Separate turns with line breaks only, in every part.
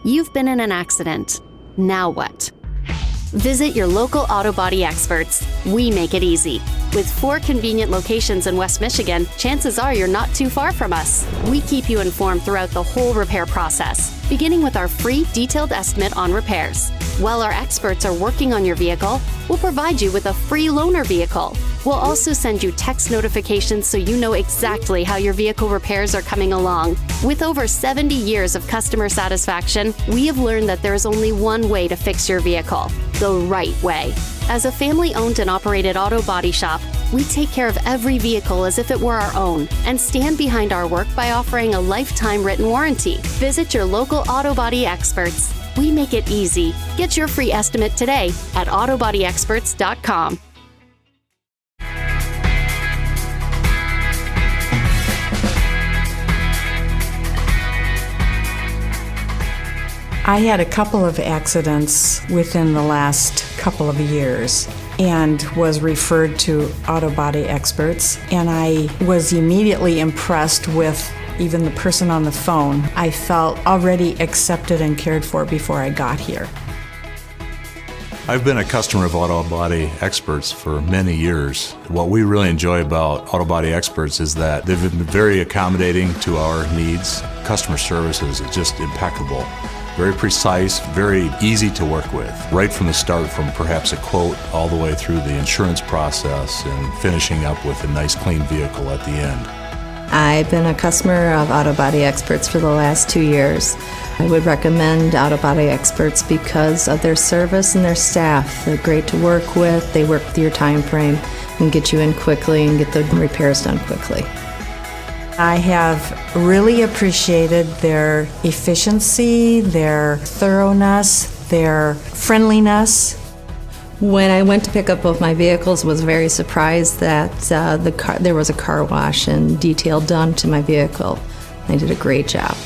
You've been in an accident. Now what? Visit your local auto body experts. We make it easy. With 4 convenient locations in West Michigan, chances are you're not too far from us. We keep you informed throughout the whole repair process, beginning with our free detailed estimate on repairs. While our experts are working on your vehicle, we'll provide you with a free loaner vehicle. We'll also send you text notifications so you know exactly how your vehicle repairs are coming along. With over 70 years of customer satisfaction, we have learned that there is only one way to fix your vehicle: the right way. As a family-owned and operated auto body shop, we take care of every vehicle as if it were our own and stand behind our work by offering a lifetime written warranty. Visit your local auto body experts. We make it easy. Get your free estimate today at autobodyexperts.com.
I had a couple of accidents within the last couple of years and was referred to Auto Body Experts, and I was immediately impressed with even the person on the phone. I felt already accepted and cared for before I got here.
I've been a customer of Auto Body Experts for many years. What we really enjoy about Auto Body Experts is that they've been very accommodating to our needs. Customer service is just impeccable. Very precise, very easy to work with. Right from the start, from perhaps a quote all the way through the insurance process and finishing up with a nice clean vehicle at the end.
I've been a customer of Auto Body Experts for the last 2 years. I would recommend Auto Body Experts because of their service and their staff. They're great to work with. They work with your time frame and get you in quickly and get the repairs done quickly.
I have really appreciated their efficiency, their thoroughness, their friendliness.
When I went to pick up both my vehicles, was very surprised that there was a car wash and detail done to my vehicle. They did a great job.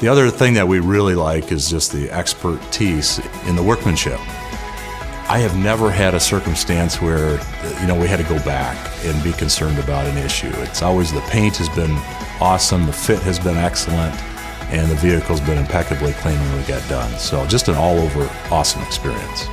The other thing that we really like is just the expertise in the workmanship. I have never had a circumstance where, we had to go back and be concerned about an issue. It's always the paint has been awesome, the fit has been excellent, and the vehicle's been impeccably clean when we get done. So just an all-over awesome experience.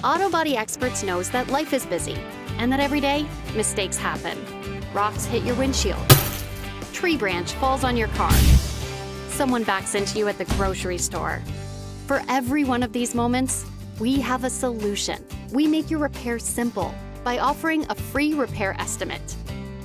Auto Body Experts knows that life is busy and that every day, mistakes happen. Rocks hit your windshield. Tree branch falls on your car. Someone backs into you at the grocery store. For every one of these moments, we have a solution. We make your repair simple by offering a free repair estimate,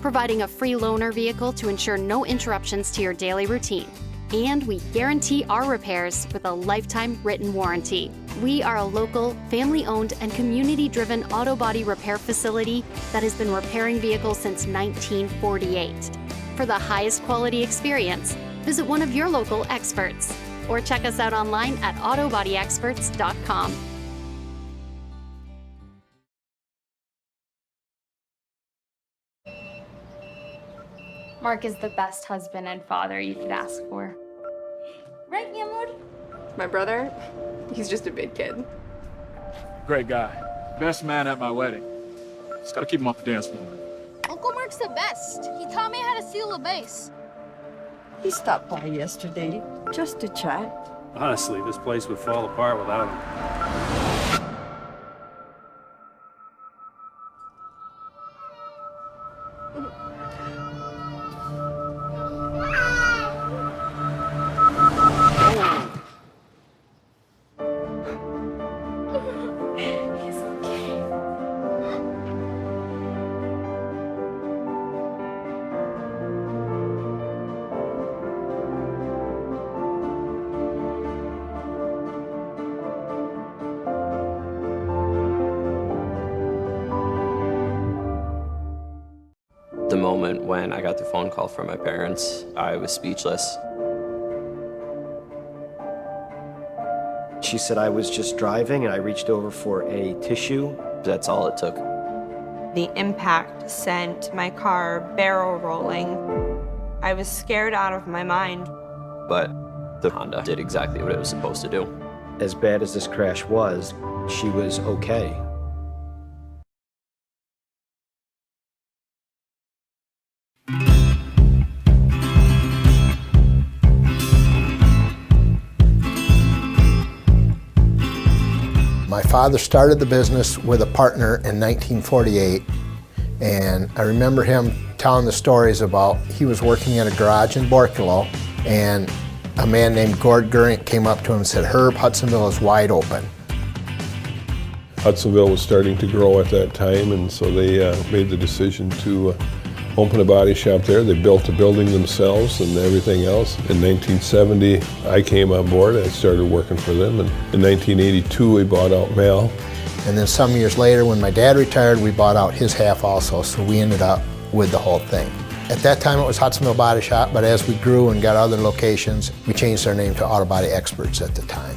providing a free loaner vehicle to ensure no interruptions to your daily routine. And we guarantee our repairs with a lifetime written warranty. We are a local, family-owned, and community-driven auto body repair facility that has been repairing vehicles since 1948. For the highest quality experience, visit one of your local experts or check us out online at autobodyexperts.com.
Mark is the best husband and father you could ask for. Right, mi amor?
My brother, he's just a big kid.
Great guy. Best man at my wedding. Just gotta keep him off the dance floor.
Uncle Mark's the best. He taught me how to seal a base.
He stopped by yesterday just to chat.
Honestly, this place would fall apart without him.
The moment when I got the phone call from my parents, I was speechless.
She said I was just driving and I reached over for a tissue.
That's all it took.
The impact sent my car barrel rolling. I was scared out of my mind.
But The Honda did exactly what it was supposed to do.
As bad as this crash was, she was okay.
My father started the business with a partner in 1948, and I remember him telling the stories about he was working in a garage in Borculo, and a man named Gord Gurink came up to him and said, "Herb, Hudsonville is wide open."
Hudsonville was starting to grow at that time, and so they made the decision to open a body shop there. They built a building themselves and everything else. In 1970, I came on board. I started working for them, and in 1982, we bought out Mel.
And then some years later, when my dad retired, we bought out his half also, so we ended up with the whole thing. At that time, it was Hudsonville Body Shop, but as we grew and got other locations, we changed our name to Auto Body Experts at the time.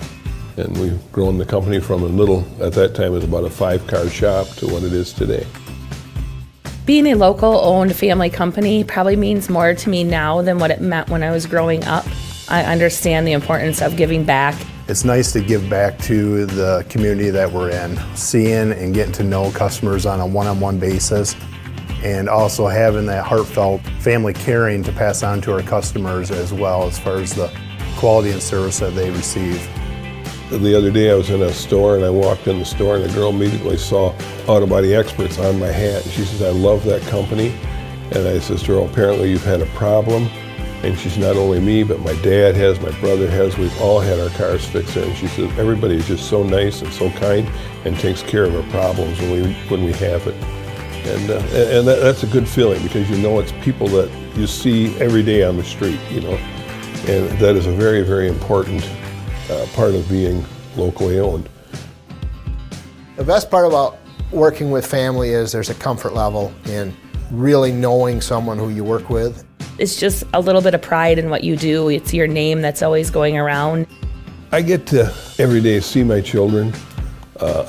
And we've grown the company from a little, at that time, it was about a 5-car shop to what it is today.
Being a local-owned family company probably means more to me now than what it meant when I was growing up. I understand the importance of giving back.
It's nice to give back to the community that we're in, seeing and getting to know customers on a one-on-one basis, and also having that heartfelt family caring to pass on to our customers as well as far as the quality and service that they receive.
The other day I was in a store and I walked in the store and the girl immediately saw Auto Body Experts on my hat. And she says, "I love that company." And I says to her, "Apparently you've had a problem." And she says, "Not only me, but my dad has, my brother has, we've all had our cars fixed there." And she says, "Everybody is just so nice and so kind and takes care of our problems when we have it." And that's a good feeling, because you know it's people that you see every day on the street, you know. And that is a very, very important part of being locally owned.
The best part about working with family is there's a comfort level in really knowing someone who you work with.
It's just a little bit of pride in what you do. It's your name that's always going around.
I get to every day see my children.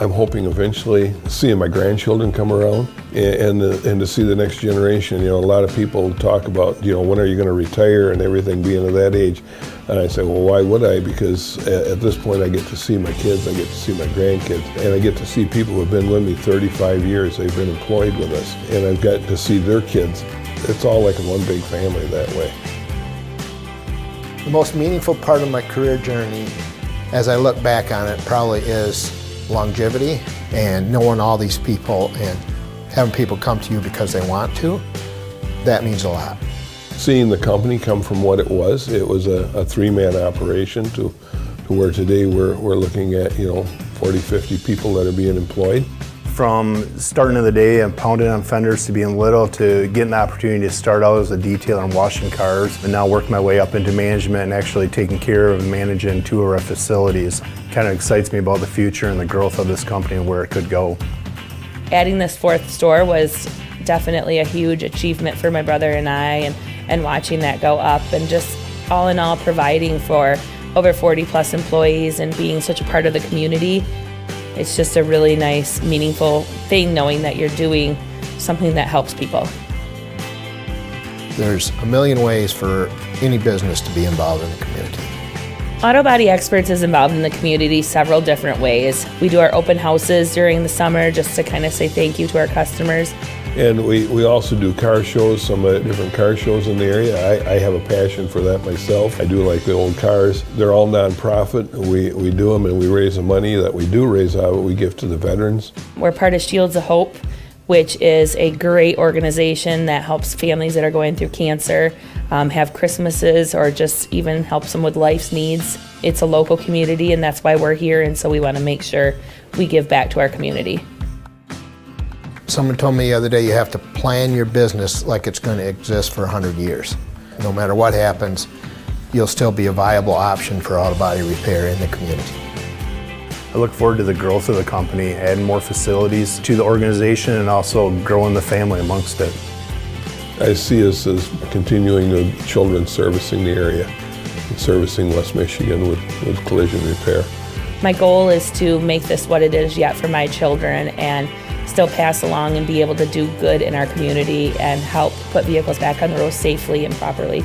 I'm hoping eventually seeing my grandchildren come around and to see the next generation. You know, a lot of people talk about, you know, when are you going to retire and everything, being at that age. And I say, well, why would I? Because at this point I get to see my kids, I get to see my grandkids, and I get to see people who have been with me 35 years. They've been employed with us, and I've got to see their kids. It's all like one big family that way.
The most meaningful part of my career journey, as I look back on it, probably is longevity and knowing all these people and having people come to you because they want to. That means a lot.
Seeing the company come from what it was a 3-man operation to where today we're looking at, you know, 40, 50 people that are being employed.
From starting of the day and pounding on fenders to being little to getting the opportunity to start out as a detailer and washing cars, and now work my way up into management and actually taking care of and managing 2 of our facilities. Kind of excites me about the future and the growth of this company and where it could go.
Adding this 4th store was definitely a huge achievement for my brother and I, and watching that go up, and just all in all providing for over 40 plus employees and being such a part of the community. It's just a really nice, meaningful thing knowing that you're doing something that helps people.
There's a million ways for any business to be involved in the community.
Auto Body Experts is involved in the community several different ways. We do our open houses during the summer just to kind of say thank you to our customers.
And we also do car shows, some different car shows in the area. I have a passion for that myself. I do like the old cars. They're all nonprofit. We do them and we raise the money that we do raise out, we give to the veterans.
We're part of Shields of Hope, which is a great organization that helps families that are going through cancer have Christmases or just even helps them with life's needs. It's a local community, and that's why we're here, and so we want to make sure we give back to our community.
Someone told me the other day you have to plan your business like it's going to exist for 100 years. No matter what happens, you'll still be a viable option for auto body repair in the community.
I look forward to the growth of the company, adding more facilities to the organization and also growing the family amongst it.
I see us as continuing the children servicing the area and servicing West Michigan with collision repair.
My goal is to make this what it is yet for my children and still pass along and be able to do good in our community and help put vehicles back on the road safely and properly.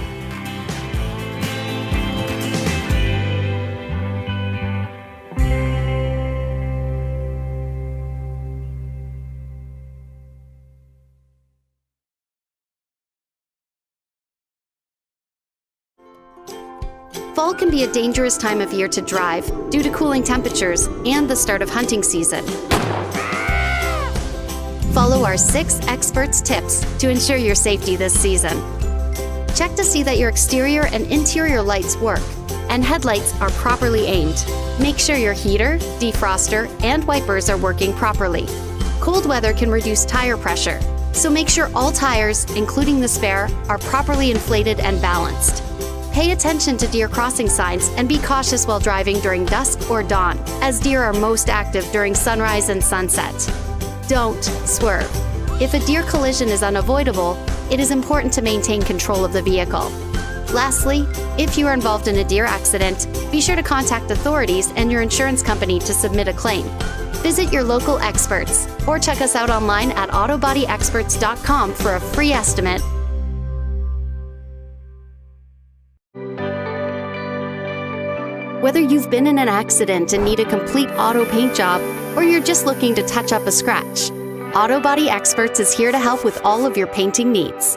Fall can be a dangerous time of year to drive due to cooling temperatures and the start of hunting season. Follow our 6 Xperts tips to ensure your safety this season. Check to see that your exterior and interior lights work and headlights are properly aimed. Make sure your heater, defroster, and wipers are working properly. Cold weather can reduce tire pressure, so make sure all tires, including the spare, are properly inflated and balanced. Pay attention to deer crossing signs and be cautious while driving during dusk or dawn, as deer are most active during sunrise and sunset. Don't swerve. If a deer collision is unavoidable, it is important to maintain control of the vehicle. Lastly, if you are involved in a deer accident, be sure to contact authorities and your insurance company to submit a claim. Visit your local Xperts or check us out online at autobodyexperts.com for a free estimate. Whether you've been in an accident and need a complete auto paint job, or you're just looking to touch up a scratch, Auto Body Xperts is here to help with all of your painting needs.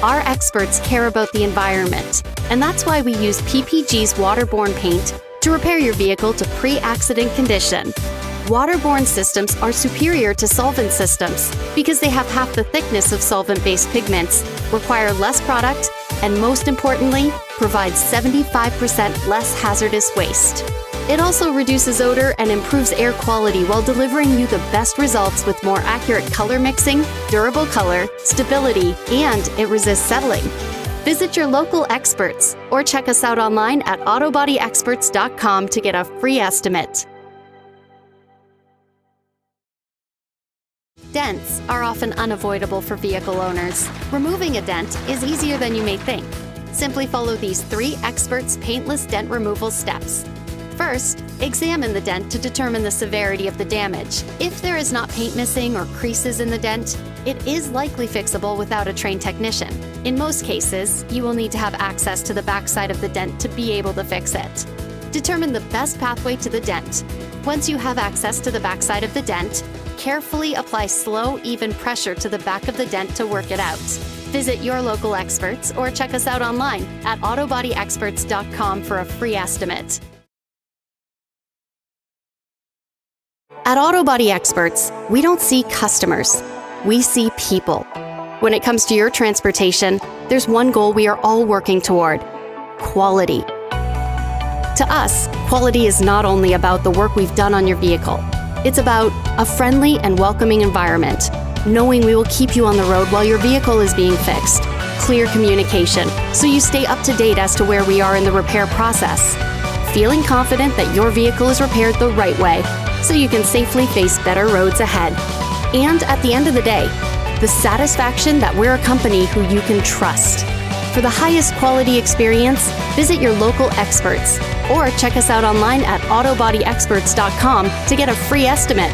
Our experts care about the environment, and that's why we use PPG's waterborne paint to repair your vehicle to pre-accident condition. Waterborne systems are superior to solvent systems because they have half the thickness of solvent-based pigments, require less product, and most importantly, provides 75% less hazardous waste. It also reduces odor and improves air quality while delivering you the best results with more accurate color mixing, durable color, stability, and it resists settling. Visit your local Xperts or check us out online at autobodyexperts.com to get a free estimate. Dents are often unavoidable for vehicle owners. Removing a dent is easier than you may think. Simply follow these 3 Xperts paintless dent removal steps. First, examine the dent to determine the severity of the damage. If there is not paint missing or creases in the dent, it is likely fixable without a trained technician. In most cases, you will need to have access to the backside of the dent to be able to fix it. Determine the best pathway to the dent. Once you have access to the backside of the dent, carefully apply slow, even pressure to the back of the dent to work it out. Visit your local Xperts or check us out online at autobodyexperts.com for a free estimate. At Auto Body Experts, we don't see customers, we see people. When it comes to your transportation, there's one goal we are all working toward: quality. To us, quality is not only about the work we've done on your vehicle. It's about a friendly and welcoming environment, knowing we will keep you on the road while your vehicle is being fixed, clear communication, so you stay up to date as to where we are in the repair process, feeling confident that your vehicle is repaired the right way, so you can safely face better roads ahead. And at the end of the day, the satisfaction that we're a company who you can trust. For the highest quality experience, visit your local Xperts or check us out online at autobodyexperts.com to get a free estimate.